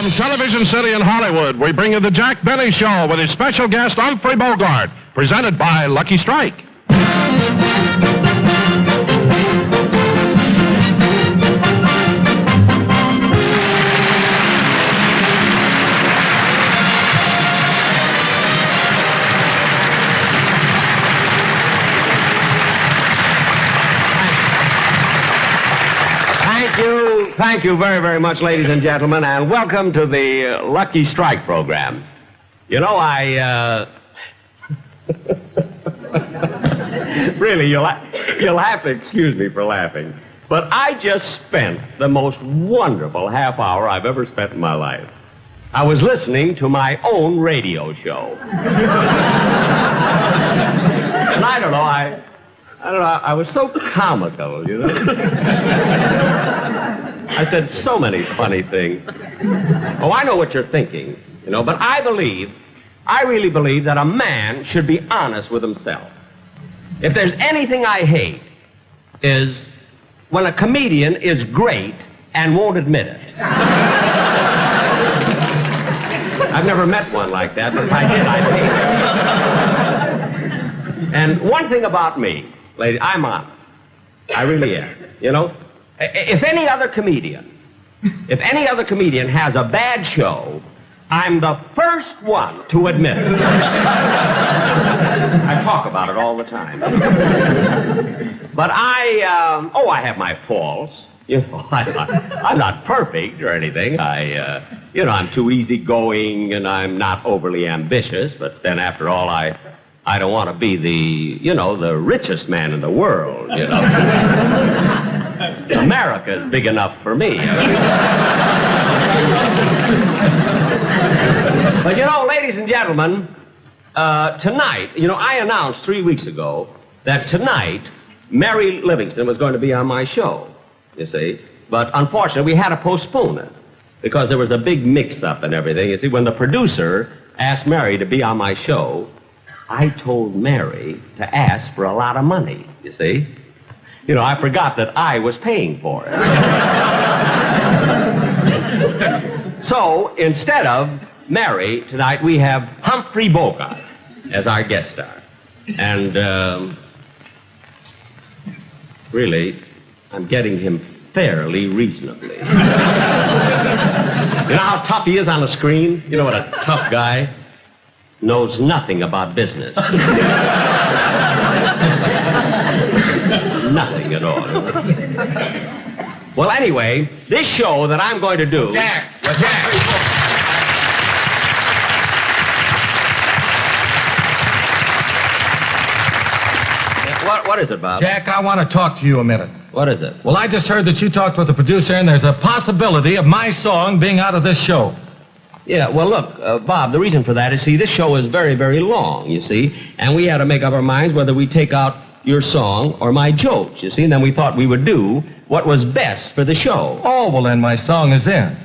From Television City in Hollywood, we bring you the Jack Benny Show with his special guest, Humphrey Bogart, presented by Lucky Strike. Thank you very, very much, ladies and gentlemen, and welcome to the Lucky Strike program. You know, really, you'll have to excuse me for laughing, but I just spent the most wonderful half hour I've ever spent in my life. I was listening to my own radio show. And I don't know, I was so comical, you know. I said so many funny things. Oh, I know what you're thinking, you know, but I really believe that a man should be honest with himself. If there's anything I hate, is when a comedian is great and won't admit it. I've never met one like that, but if I did, I'd hate it. And one thing about me, lady, I'm honest. I really am, you know. If any other comedian has a bad show, I'm the first one to admit it. I talk about it all the time. But I have my faults. You know, I'm not perfect or anything. I'm too easygoing and I'm not overly ambitious. But then after all, I don't want to be the richest man in the world, you know. America is big enough for me. But, you know, ladies and gentlemen, tonight, you know, I announced 3 weeks ago that tonight Mary Livingston was going to be on my show, you see. But unfortunately, we had to postpone it because there was a big mix-up and everything. You see, when the producer asked Mary to be on my show, I told Mary to ask for a lot of money, you see. You know, I forgot that I was paying for it. So, instead of Mary, tonight we have Humphrey Bogart as our guest star. And, really, I'm getting him fairly reasonably. You know how tough he is on the screen? You know what a tough guy knows nothing about business. Nothing at all. Well, anyway, this show that I'm going to do... Jack. What is it, Bob? Jack, I want to talk to you a minute. What is it? Well, I just heard that you talked with the producer, and there's a possibility of my song being out of this show. Yeah, well, look, Bob, the reason for that is, see, this show is very, very long, you see, and we had to make up our minds whether we take out your song or my jokes, you see, and then we thought we would do what was best for the show. Oh, well, then my song is in.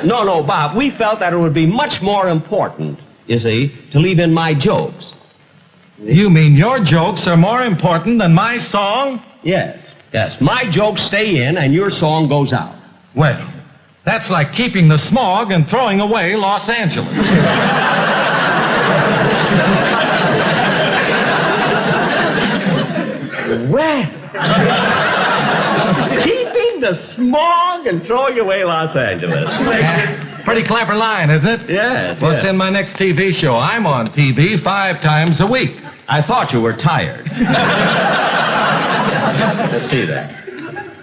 No, Bob, we felt that it would be much more important, you see, to leave in my jokes. You mean your jokes are more important than my song? Yes. My jokes stay in and your song goes out. Well, that's like keeping the smog and throwing away Los Angeles. Well, keeping the smog and throwing away Los Angeles. Pretty clever line, isn't it? Yeah. Well, it's in my next TV show. I'm on TV 5 times a week. I thought you were tired. Let's see that.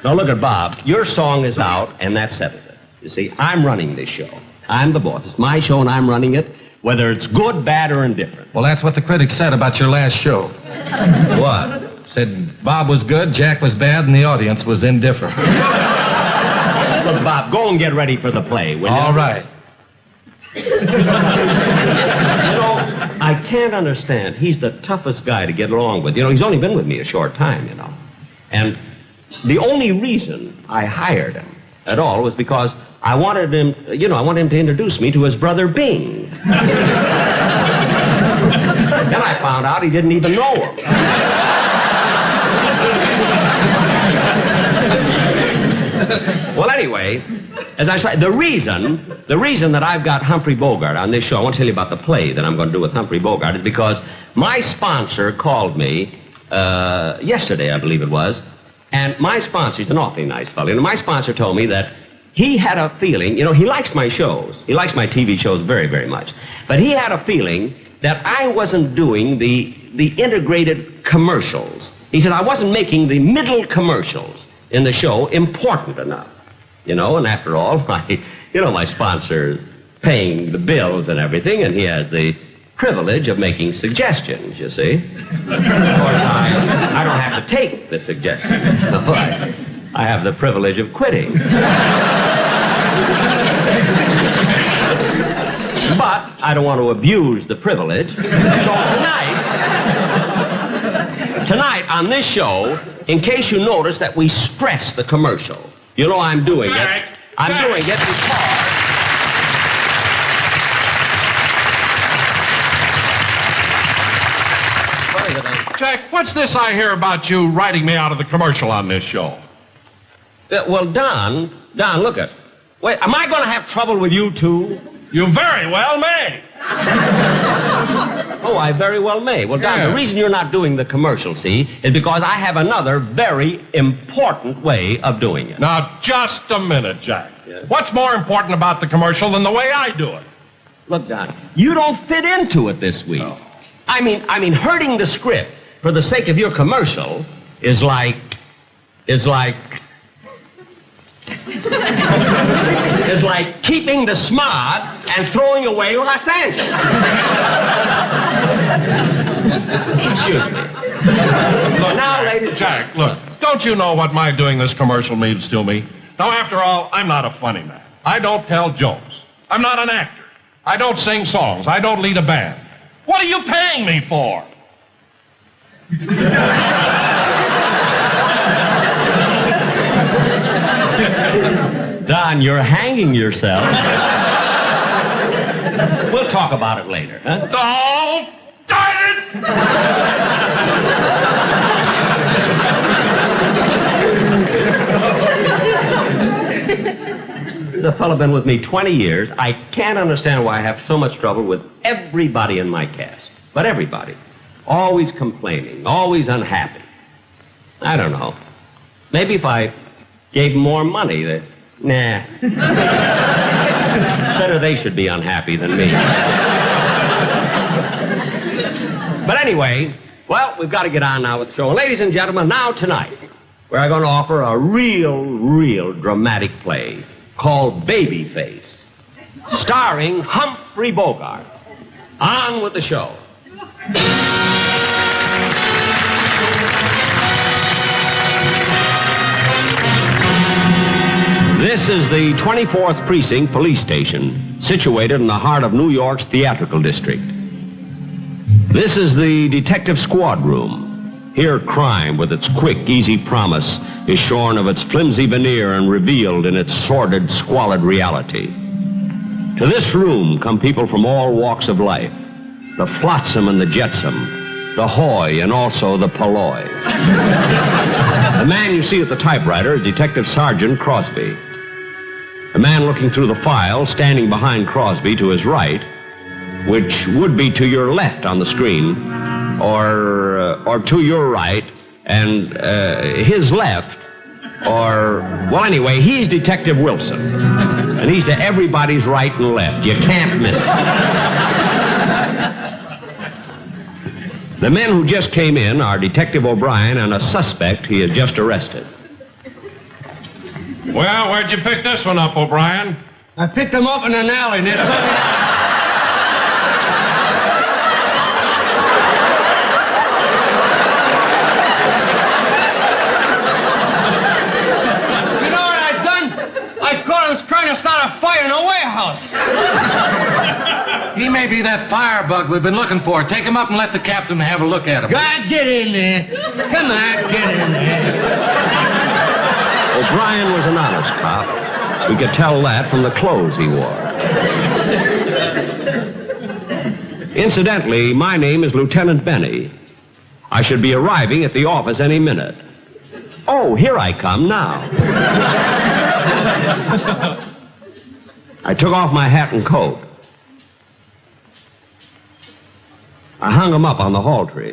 Now, look at Bob. Your song is out, and that settles it. You see, I'm running this show. I'm the boss. It's my show, and I'm running it, whether it's good, bad, or indifferent. Well, that's what the critics said about your last show. What? Said Bob was good, Jack was bad, and the audience was indifferent. Look, Bob, go and get ready for the play, will you? All right. You know, I can't understand. He's the toughest guy to get along with. You know, he's only been with me a short time, you know. And the only reason I hired him at all was because I wanted him to introduce me to his brother Bing. Then I found out he didn't even know him. Well, anyway, as I said, the reason that I've got Humphrey Bogart on this show, I want to tell you about the play that I'm going to do with Humphrey Bogart, is because my sponsor called me yesterday, I believe it was, and my sponsor, he's an awfully nice fellow, and my sponsor told me that he had a feeling, he likes my shows. He likes my TV shows very, very much. But he had a feeling that I wasn't doing the integrated commercials. He said I wasn't making the middle commercials in the show important enough. And after all, my sponsor's paying the bills and everything, and he has the privilege of making suggestions, you see. Of course, I don't have to take the suggestions. I have the privilege of quitting. But I don't want to abuse the privilege. So tonight on this show, in case you notice that we stress the commercial, I'm doing it. I'm doing it because... Jack, what's this I hear about you writing me out of the commercial on this show? Well, Don, look it. Wait, am I going to have trouble with you, too? You very well may. Oh, I very well may. Well, Don, The reason you're not doing the commercial, see, is because I have another very important way of doing it. Now, just a minute, Jack. Yes? What's more important about the commercial than the way I do it? Look, Don, you don't fit into it this week. No. I mean, hurting the script for the sake of your commercial is like keeping the smog and throwing away Los Angeles. Excuse me. Look, now, ladies... Jack, look, don't you know what my doing this commercial means to me? Now, after all, I'm not a funny man. I don't tell jokes. I'm not an actor. I don't sing songs. I don't lead a band. What are you paying me for? Don, you're hanging yourself. We'll talk about it later, huh? Oh, darn it! The fellow been with me 20 years. I can't understand why I have so much trouble with everybody in my cast. But everybody. Always complaining, always unhappy. I don't know. Maybe if I gave them more money, nah. Better they should be unhappy than me. But anyway, well, we've got to get on now with the show. Ladies and gentlemen, now tonight, we're going to offer a real dramatic play called Babyface, starring Humphrey Bogart. On with the show. This is the 24th Precinct Police Station, situated in the heart of New York's theatrical district. This is the detective squad room. Here crime, with its quick, easy promise, is shorn of its flimsy veneer and revealed in its sordid, squalid reality. To this room come people from all walks of life. The flotsam and the jetsam, the hoy and also the polloi. The man you see at the typewriter is Detective Sergeant Crosby. The man looking through the file, standing behind Crosby to his right, which would be to your left on the screen, or to your right, and his left, well, anyway, he's Detective Wilson. And he's to everybody's right and left. You can't miss it. The men who just came in are Detective O'Brien and a suspect he had just arrested. Well, where'd you pick this one up, O'Brien? I picked them up in an alley near You know what I've done? I thought I was trying to start a fire in a warehouse. He may be that firebug we've been looking for. Take him up and let the captain have a look at him. God, get in there. Come on, get in there. O'Brien was an honest cop. We could tell that from the clothes he wore. Incidentally, my name is Lieutenant Benny. I should be arriving at the office any minute. Oh, here I come now. I took off my hat and coat. I hung them up on the hall tree.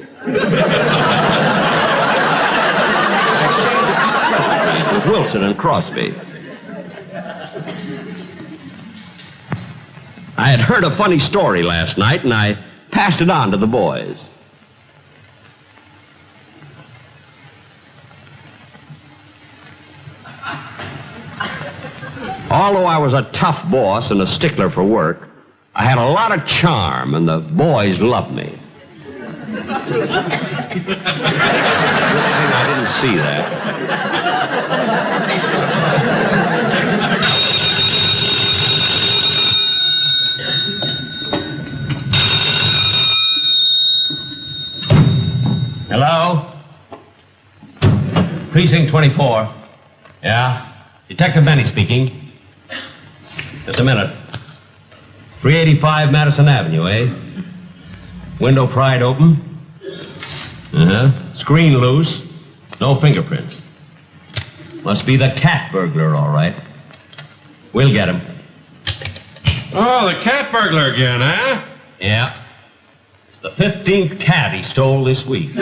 With Wilson and Crosby. I had heard a funny story last night, and I passed it on to the boys. Although I was a tough boss and a stickler for work, I had a lot of charm, and the boys loved me. I didn't see that. Hello? Precinct 24. Yeah? Detective Benny speaking. Just a minute. 385 Madison Avenue, eh? Window pried open? Uh-huh. Screen loose. No fingerprints. Must be the cat burglar, all right. We'll get him. Oh, the cat burglar again, huh? Yeah. It's the 15th cat he stole this week. It's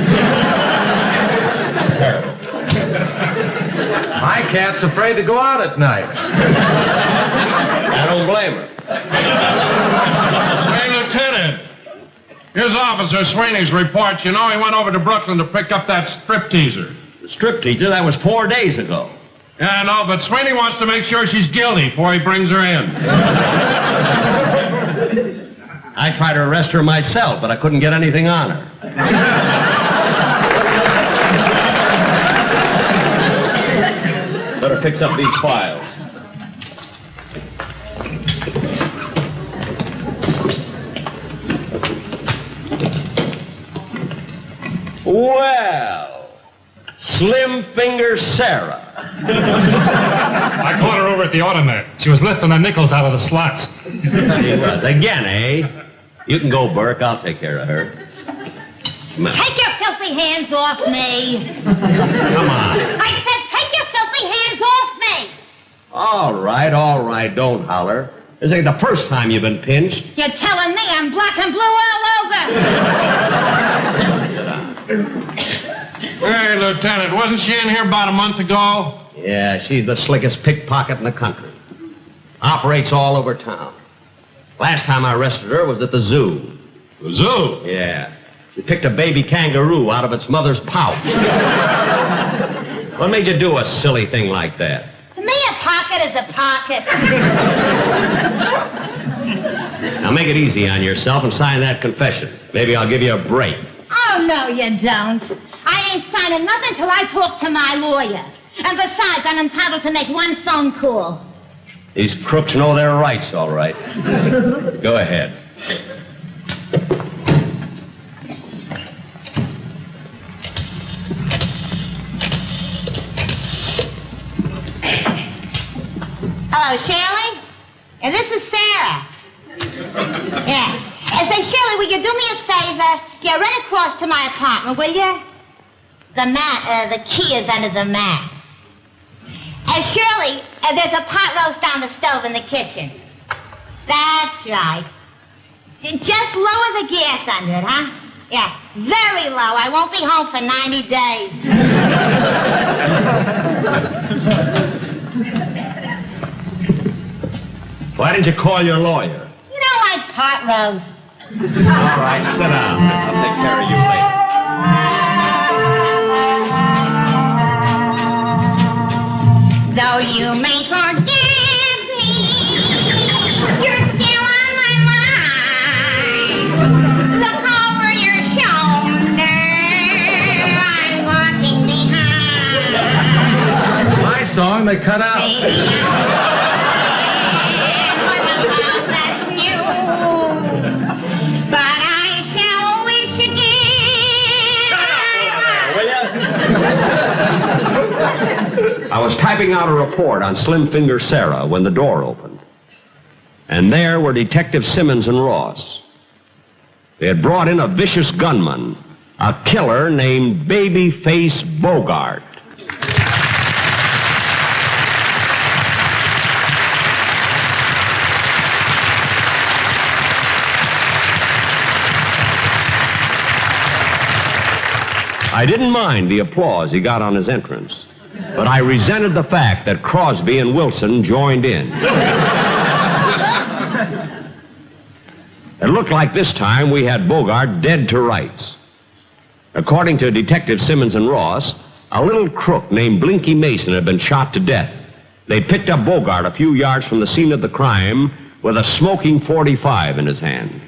terrible. My cat's afraid to go out at night. I don't blame her. Hey, Lieutenant. Here's Officer Sweeney's report. You know, he went over to Brooklyn to pick up that stripteaser. The strip teacher, that was 4 days ago. Yeah, I know, but Sweeney wants to make sure she's guilty before he brings her in. I tried to arrest her myself, but I couldn't get anything on her. Better fix up these files. Well, Slim Finger Sarah. I caught her over at the automat. She was lifting the nickels out of the slots. She was. Again, eh? You can go, Burke. I'll take care of her. Come on. Take your filthy hands off me. Come on. I said take your filthy hands off me. All right. Don't holler. This ain't the first time you've been pinched. You're telling me I'm black and blue all over. Hey, Lieutenant, wasn't she in here about a month ago? Yeah, she's the slickest pickpocket in the country. Operates all over town. Last time I arrested her was at the zoo. The zoo? Yeah. She picked a baby kangaroo out of its mother's pouch. What made you do a silly thing like that? To me, a pocket is a pocket. Now make it easy on yourself and sign that confession. Maybe I'll give you a break. Oh, no, you don't. I ain't signing nothing till I talk to my lawyer. And besides, I'm entitled to make one phone call. These crooks know their rights, all right. Go ahead. Hello, Shirley? Yeah, this is Sarah. Yeah. Say, Shirley, will you do me a favor? Yeah, run across to my apartment, will you? The key is under the mat. Shirley, there's a pot roast on the stove in the kitchen. That's right. Just lower the gas under it, huh? Yeah, very low. I won't be home for 90 days. Why didn't you call your lawyer? You don't like pot roast. All right, sit down. I'll take care of you later. Though you may forget me, you're still on my mind. Look over your shoulder, I'm walking behind. My song they cut out. Baby, what about that new? But I shall wish again. I was typing out a report on Slim Finger Sarah when the door opened. And there were Detective Simmons and Ross. They had brought in a vicious gunman, a killer named Babyface Bogart. I didn't mind the applause he got on his entrance, but I resented the fact that Crosby and Wilson joined in. It looked like this time we had Bogart dead to rights. According to Detective Simmons and Ross, a little crook named Blinky Mason had been shot to death. They picked up Bogart a few yards from the scene of the crime with a smoking .45 in his hand.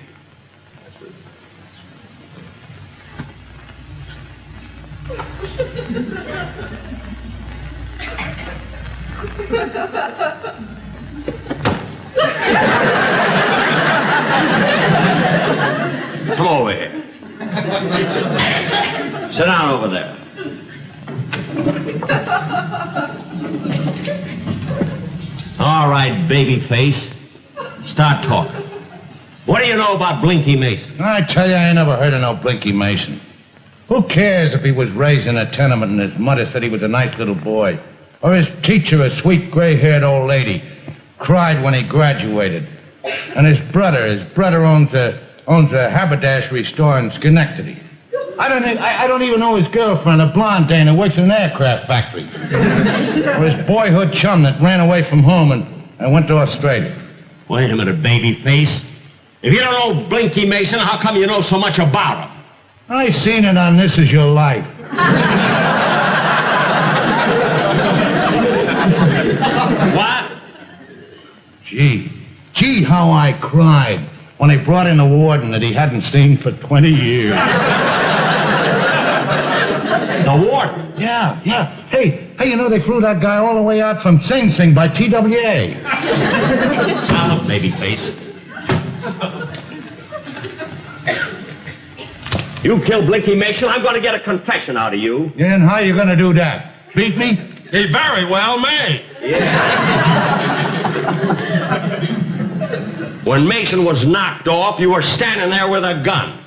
Come over here. Sit down over there. All right, babyface. Start talking. What do you know about Blinky Mason? I tell you, I ain't never heard of no Blinky Mason. Who cares if he was raised in a tenement and his mother said he was a nice little boy? Or his teacher, a sweet gray-haired old lady, cried when he graduated. And his brother owns a haberdashery store in Schenectady. I don't even know his girlfriend, a blonde dame who works in an aircraft factory. Or his boyhood chum that ran away from home and went to Australia. Wait a minute, babyface. If you don't know Blinky Mason, how come you know so much about him? I seen it on This Is Your Life. What? Gee, how I cried when they brought in a warden that he hadn't seen for 20 years. The warden? Yeah. Hey, you know, they flew that guy all the way out from Sing Sing by TWA. Now look, babyface. You killed Blinky Mason, I'm going to get a confession out of you. Yeah, and how you gonna do that? Beat me? He very well may. When Mason was knocked off, you were standing there with a gun.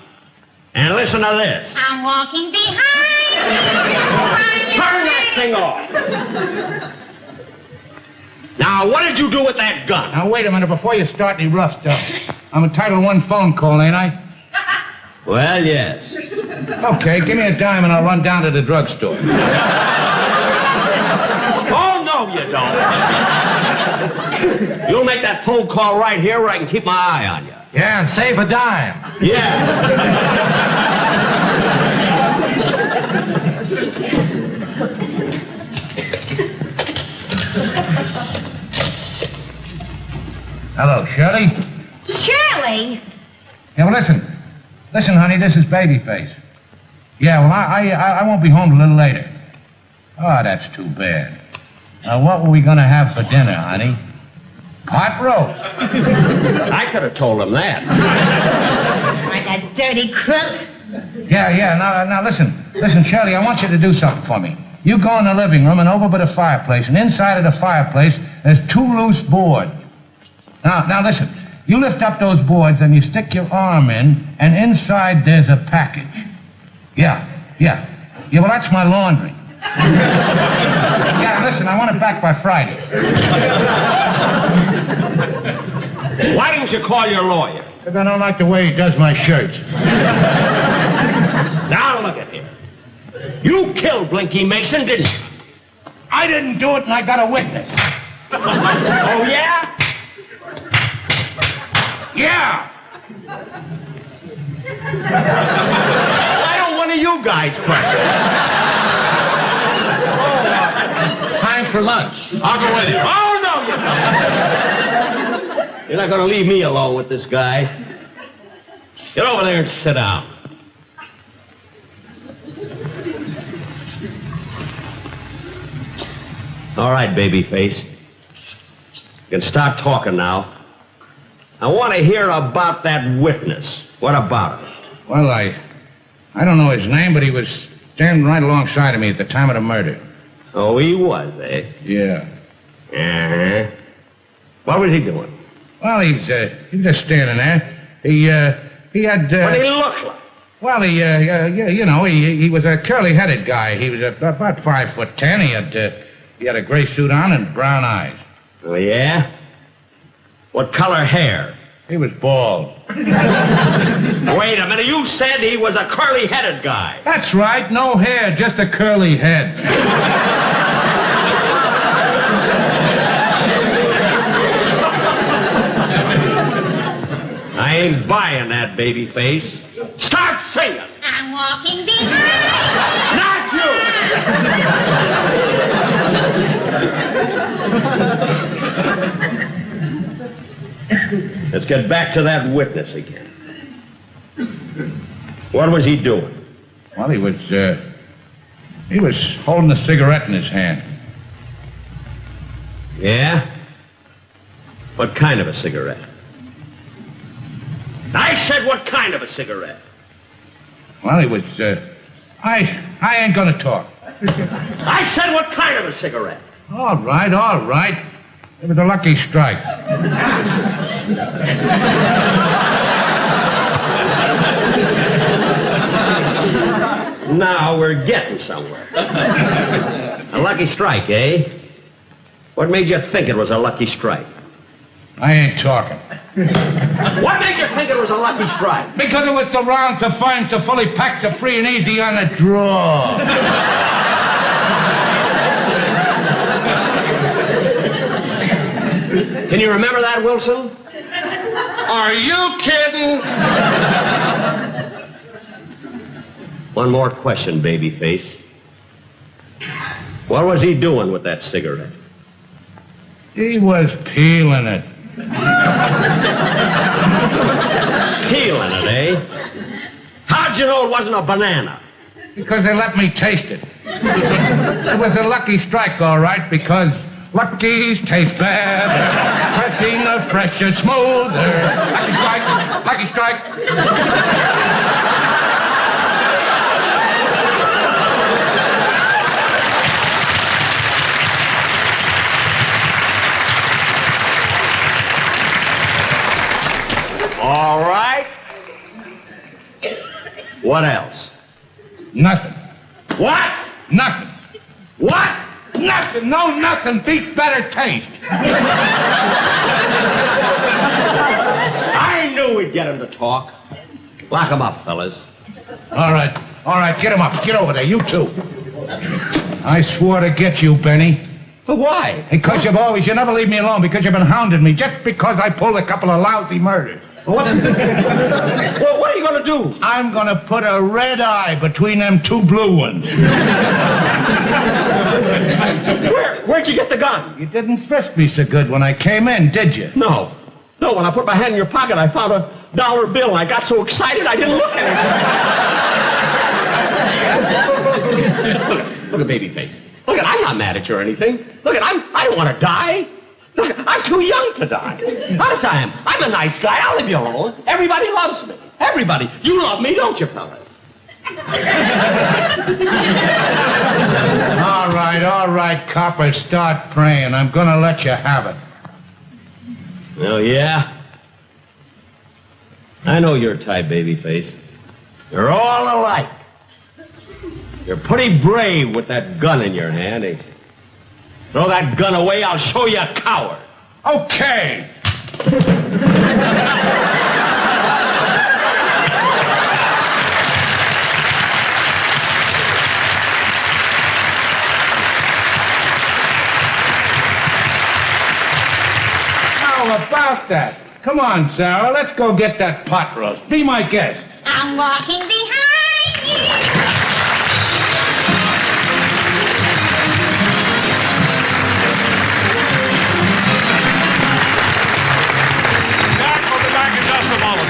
And listen to this. I'm walking behind you. Turn that thing off. Now, what did you do with that gun? Now, wait a minute, before you start any rough stuff. I'm entitled to one phone call, ain't I? Well, yes. Okay, give me a dime and I'll run down to the drugstore. Oh, no, you don't. You'll make that phone call right here where I can keep my eye on you. Yeah, and save a dime. Yeah. Hello, Shirley? Shirley? Yeah, well, listen, honey, this is Babyface. Yeah, well, I won't be home a little later. Oh, that's too bad. Now, what were we going to have for dinner, honey? Pot roast. I could have told him that. Why, that dirty crook. Yeah, now listen, Shirley, I want you to do something for me. You go in the living room and over by the fireplace, and inside of the fireplace, there's 2 loose boards. Now listen, you lift up those boards and you stick your arm in, and inside there's a package. Yeah, well, that's my laundry. Yeah, listen, I want it back by Friday. Why didn't you call your lawyer? Because I don't like the way he does my shirts. Now look at him. You killed Blinky Mason, didn't you? I didn't do it, and I got a witness. Oh, yeah? Yeah. Why don't one of you guys question? Time for lunch. I'll go with you. Oh, no, you don't. You're not going to leave me alone with this guy. Get over there and sit down. All right, babyface. You can start talking now. I want to hear about that witness. What about him? Well, I don't know his name, but he was standing right alongside of me at the time of the murder. Oh, he was, eh? Yeah. Uh-huh. What was he doing? Well, he was just standing there. He had... What did he look like? Well, he was a curly-headed guy. He was about 5'10". He had a gray suit on and brown eyes. Oh, yeah? What color hair? He was bald. Wait a minute, you said he was a curly-headed guy. That's right, no hair, just a curly head. I ain't buying that, baby face. Start singing. I'm walking behind. Not you. Let's get back to that witness again. What was he doing? Well, he was holding a cigarette in his hand. Yeah? What kind of a cigarette? I said what kind of a cigarette? Well, he was, I ain't gonna talk. I said what kind of a cigarette? All right. It was a lucky strike. Now we're getting somewhere. A lucky strike, eh? What made you think it was a lucky strike? I ain't talking. What made you think it was a lucky strike? Because it was so round, so fine, so fully packed, so free and easy on the draw. Can you remember that, Wilson? Are you kidding? One more question, babyface. What was he doing with that cigarette? He was peeling it. Peeling it, eh? How'd you know it wasn't a banana? Because they let me taste it. It was a lucky strike, all right, because luckies taste better, fresher, fresher, smoother. Lucky strike. All right. What else? Nothing. What? Nothing. What? Nothing. No, nothing. Beats better taste. I knew we'd get him to talk. Lock him up, fellas. All right. Get him up. Get over there. You too. I swore to get you, Benny. But why? Because you never leave me alone, because you've been hounding me, just because I pulled a couple of lousy murders. Well, what are you going to do? I'm going to put a red eye between them two blue ones. Where'd you get the gun? You didn't frisk me so good when I came in, did you? No, when I put my hand in your pocket, I found a dollar bill, and I got so excited I didn't look at it. Look at babyface. Look, I'm not mad at you or anything. Look, I don't want to die. Look, I'm too young to die. Honest I am. I'm a nice guy. I'll leave you alone. Everybody loves me. Everybody. You love me, don't you, fellas? All right, copper, start praying. I'm going to let you have it. Oh, yeah? I know your type, babyface. You're all alike. You're pretty brave with that gun in your hand, ain't you? Throw that gun away, I'll show you a coward. Okay. How about that? Come on, Sarah, let's go get that pot roast. Be my guest. I'm walking behind you.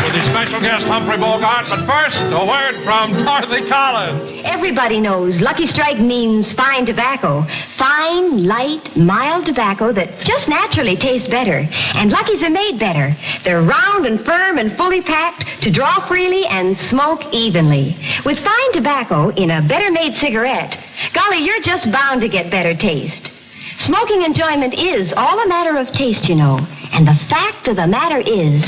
With his special guest, Humphrey Bogart. But first, a word from Dorothy Collins. Everybody knows Lucky Strike means fine tobacco. Fine, light, mild tobacco that just naturally tastes better. And Luckies are made better. They're round and firm and fully packed to draw freely and smoke evenly. With fine tobacco in a better-made cigarette, golly, you're just bound to get better taste. Smoking enjoyment is all a matter of taste, you know. And the fact of the matter is,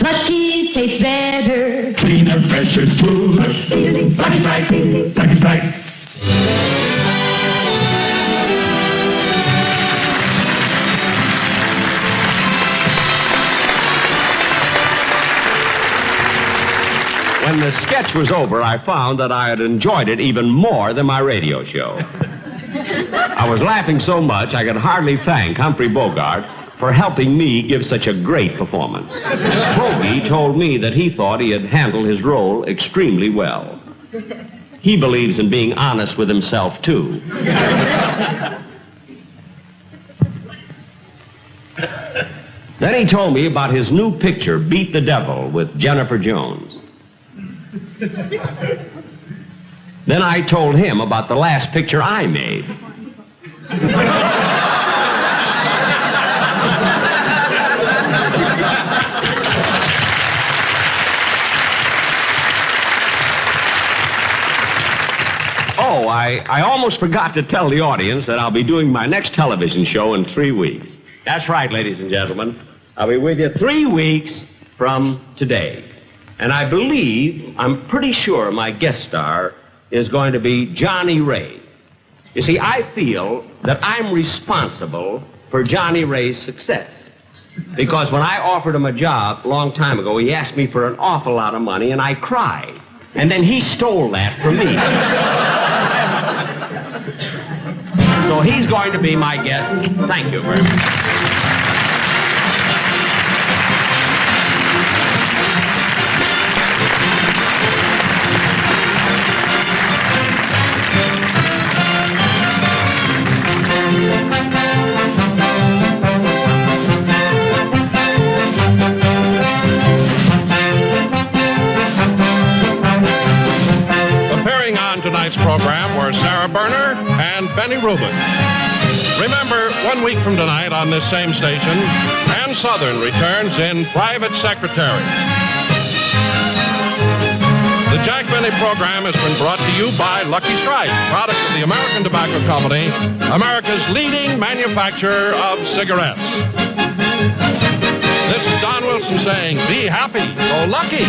Lucky tastes better. Cleaner, fresher, smoother. Lucky Strike, Lucky Strike. when the sketch was over, I found that I had enjoyed it even more than my radio show. I was laughing so much I could hardly thank Humphrey Bogart for helping me give such a great performance. Bogey told me that he thought he had handled his role extremely well. He believes in being honest with himself, too. Then he told me about his new picture, Beat the Devil, with Jennifer Jones. Then I told him about the last picture I made. Oh, I almost forgot to tell the audience that I'll be doing my next television show in 3 weeks. That's right, ladies and gentlemen. I'll be with you 3 weeks from today. And I believe, I'm pretty sure my guest star is going to be Johnny Ray. You see, I feel that I'm responsible for Johnny Ray's success. Because when I offered him a job a long time ago, he asked me for an awful lot of money, and I cried. And then he stole that from me. So he's going to be my guest. Thank you very much. Tonight's program were Sarah Berner and Benny Rubin. Remember, 1 week from tonight on this same station, Ann Southern returns in Private Secretary. The Jack Benny program has been brought to you by Lucky Strike, product of the American Tobacco Company, America's leading manufacturer of cigarettes. This is Don Wilson saying, be happy, go lucky.